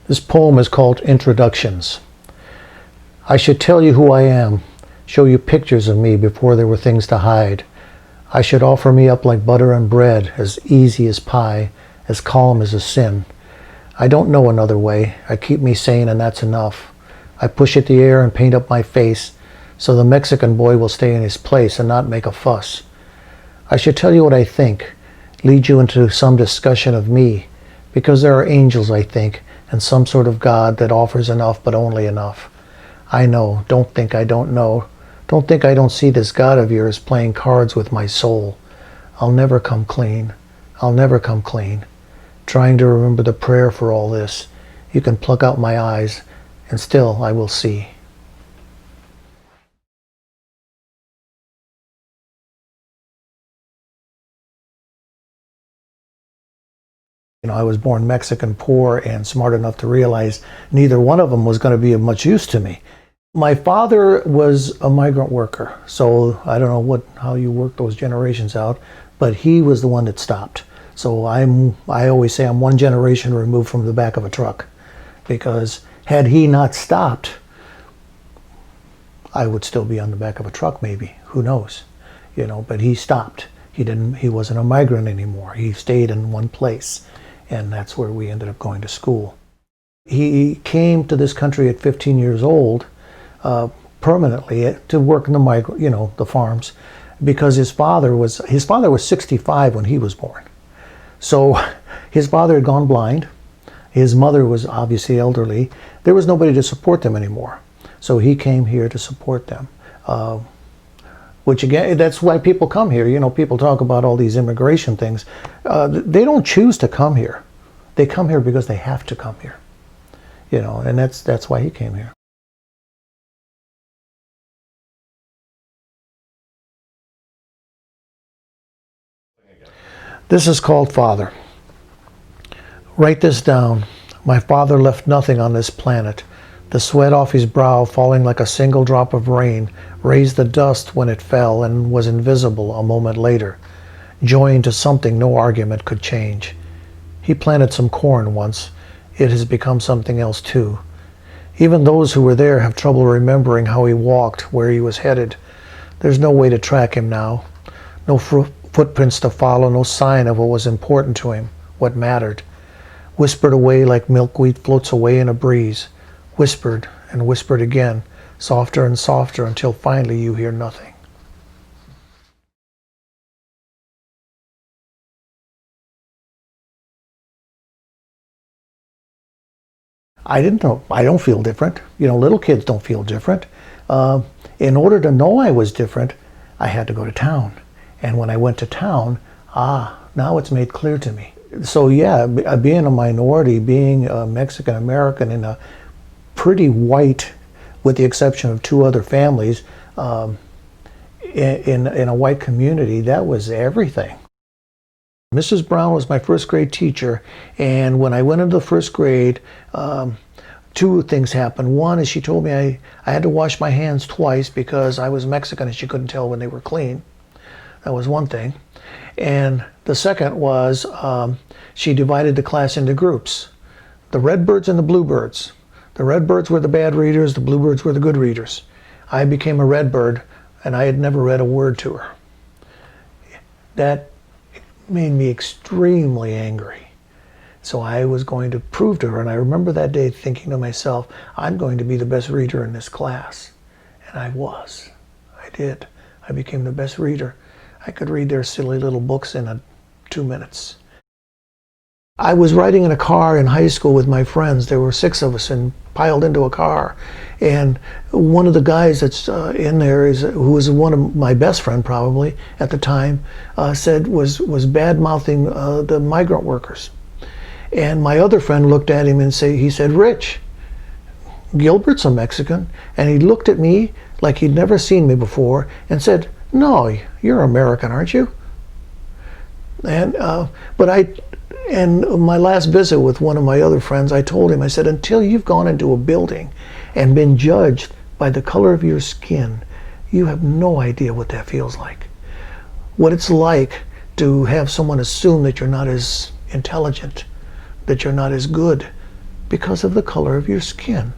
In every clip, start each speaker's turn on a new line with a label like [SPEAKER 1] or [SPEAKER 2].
[SPEAKER 1] This poem is called Introductions. I should tell you who I am, show you pictures of me before there were things to hide. I should offer me up like butter and bread, as easy as pie, as calm as a sin. I don't know another way. I keep me sane and that's enough. I push at the air and paint up my face so the Mexican boy will stay in his place and not make a fuss. I should tell you what I think, lead you into some discussion of me, because there are angels, I think, and some sort of God that offers enough but only enough. I know, don't think I don't know. Don't think I don't see this God of yours playing cards with my soul. I'll never come clean. I'll never come clean. Trying to remember the prayer for all this. You can pluck out my eyes, and still I will see. I was born Mexican, poor, and smart enough to realize neither one of them was going to be of much use to me. My father was a migrant worker, so I don't know how you work those generations out, but he was the one that stopped. So I always say I'm one generation removed from the back of a truck, because had he not stopped, I would still be on the back of a truck maybe, who knows, but he stopped. He wasn't a migrant anymore. He stayed in one place. And that's where we ended up going to school. He came to this country at 15 years old, permanently to work in the farms, because his father was 65 when he was born. So his father had gone blind. His mother was obviously elderly. There was nobody to support them anymore. So he came here to support them. Which again, that's why people come here. People talk about all these immigration things. They don't choose to come here. They come here because they have to come here. And that's why he came here. This is called Father. Write this down. My father left nothing on this planet. The sweat off his brow, falling like a single drop of rain, raised the dust when it fell and was invisible a moment later, joined to something no argument could change. He planted some corn once. It has become something else too. Even those who were there have trouble remembering how he walked, where he was headed. There's no way to track him now. No footprints to follow, no sign of what was important to him, what mattered. Whispered away like milkweed floats away in a breeze. Whispered and whispered again, softer and softer, until finally you hear nothing. I didn't know. I don't feel different. Little kids don't feel different. In order to know I was different, I had to go to town. And when I went to town, now it's made clear to me. So yeah, being a minority, being a Mexican American in a pretty white, with the exception of two other families, in a white community, that was everything. Mrs. Brown was my first grade teacher, and when I went into the first grade, two things happened. One is she told me I had to wash my hands twice because I was Mexican and she couldn't tell when they were clean. That was one thing. And the second was she divided the class into groups, the Redbirds and the Bluebirds. The Redbirds were the bad readers, the Bluebirds were the good readers. I became a Redbird, and I had never read a word to her. That made me extremely angry. So I was going to prove to her, and I remember that day thinking to myself, I'm going to be the best reader in this class. And I was. I did. I became the best reader. I could read their silly little books in 2 minutes. I was riding in a car in high school with my friends. There were 6 of us and piled into a car. And one of the guys that's in there, who was one of my best friend probably at the time, was bad-mouthing the migrant workers. And my other friend looked at him and he said, Rich, Gilbert's a Mexican. And he looked at me like he'd never seen me before and said, no, you're American, aren't you? And my last visit with one of my other friends, I told him, I said, until you've gone into a building and been judged by the color of your skin, you have no idea what that feels like. What it's like to have someone assume that you're not as intelligent, that you're not as good, because of the color of your skin.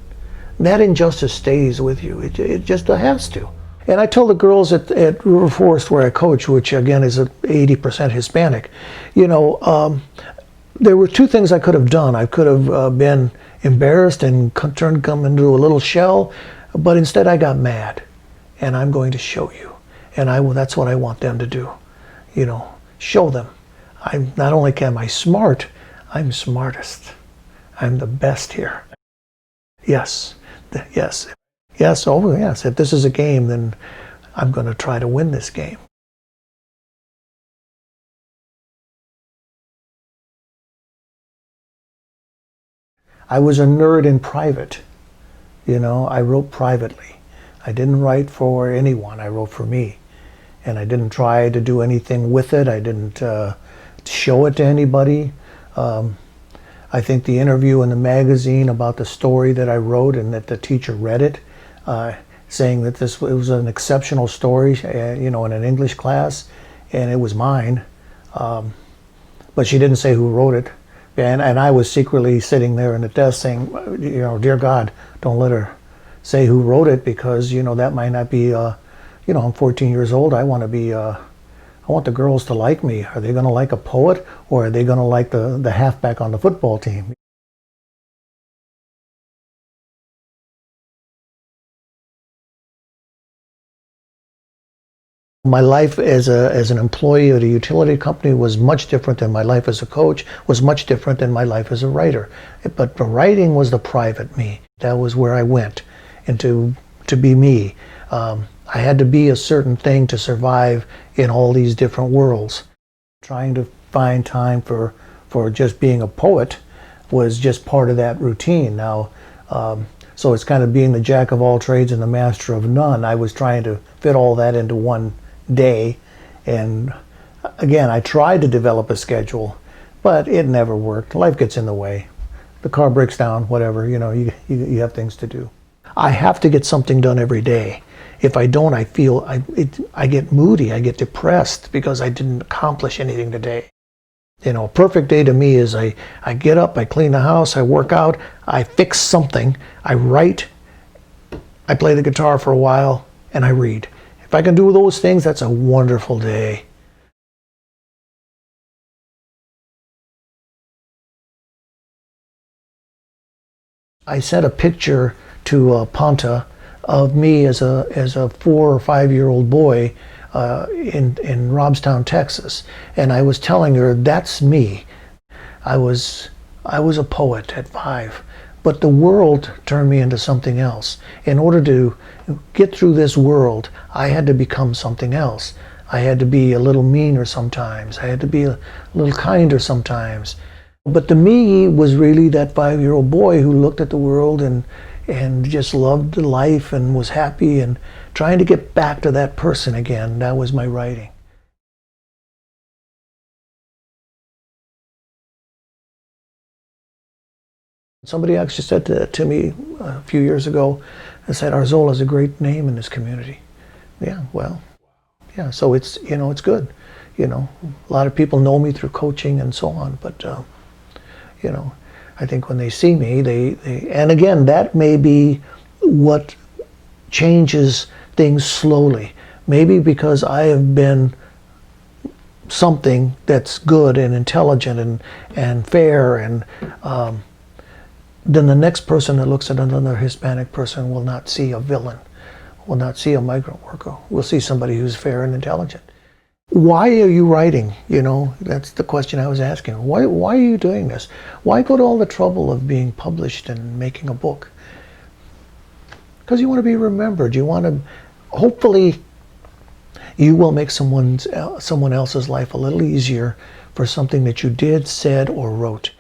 [SPEAKER 1] That injustice stays with you. It just has to. And I tell the girls at River Forest where I coach, which again is 80% Hispanic, there were two things I could have done. I could have been embarrassed and turned them into a little shell, but instead I got mad. And I'm going to show you. And that's what I want them to do. Show them. I'm not only am I smart, I'm smartest. I'm the best here. Yes. Yes. Yes. Oh, yes. If this is a game, then I'm going to try to win this game. I was a nerd in private. I wrote privately. I didn't write for anyone. I wrote for me. And I didn't try to do anything with it. I didn't show it to anybody. I think the interview in the magazine about the story that I wrote and that the teacher read it, saying that it was an exceptional story, in an English class, and it was mine. But she didn't say who wrote it. And I was secretly sitting there in the desk saying, dear God, don't let her say who wrote it, because, that might not be, I'm 14 years old. I want the girls to like me. Are they going to like a poet, or are they going to like the halfback on the football team? My life as an employee at a utility company was much different than my life as a coach, was much different than my life as a writer. But the writing was the private me. That was where I went, and to be me. I had to be a certain thing to survive in all these different worlds. Trying to find time for just being a poet was just part of that routine. Now, so it's kind of being the jack of all trades and the master of none. I was trying to fit all that into one day, and again, I tried to develop a schedule, but it never worked. Life gets in the way. The car breaks down, whatever, you have things to do. I have to get something done every day. If I don't, I feel I get moody, I get depressed because I didn't accomplish anything today. A perfect day to me is I get up, I clean the house, I work out, I fix something, I write, I play the guitar for a while, and I read. If I can do those things, that's a wonderful day. I sent a picture to Ponta of me as a 4 or 5 year old boy in Robstown, Texas, and I was telling her that's me. I was a poet at 5, but the world turned me into something else. In order to get through this world, I had to become something else. I had to be a little meaner sometimes. I had to be a little kinder sometimes. But the me was really that 5-year-old boy who looked at the world and just loved life and was happy, and trying to get back to that person again. That was my writing. Somebody actually said to me a few years ago, I said, Arzola is a great name in this community. Yeah, well, yeah, so it's, it's good. A lot of people know me through coaching and so on, but, I think when they see me, and again, that may be what changes things slowly. Maybe because I have been something that's good and intelligent and fair, and then the next person that looks at another Hispanic person will not see a villain, will not see a migrant worker, will see somebody who's fair and intelligent. Why are you writing? That's the question I was asking. Why are you doing this? Why go to all the trouble of being published and making a book? Because you want to be remembered. You want to, hopefully, you will make someone else's life a little easier for something that you did, said, or wrote.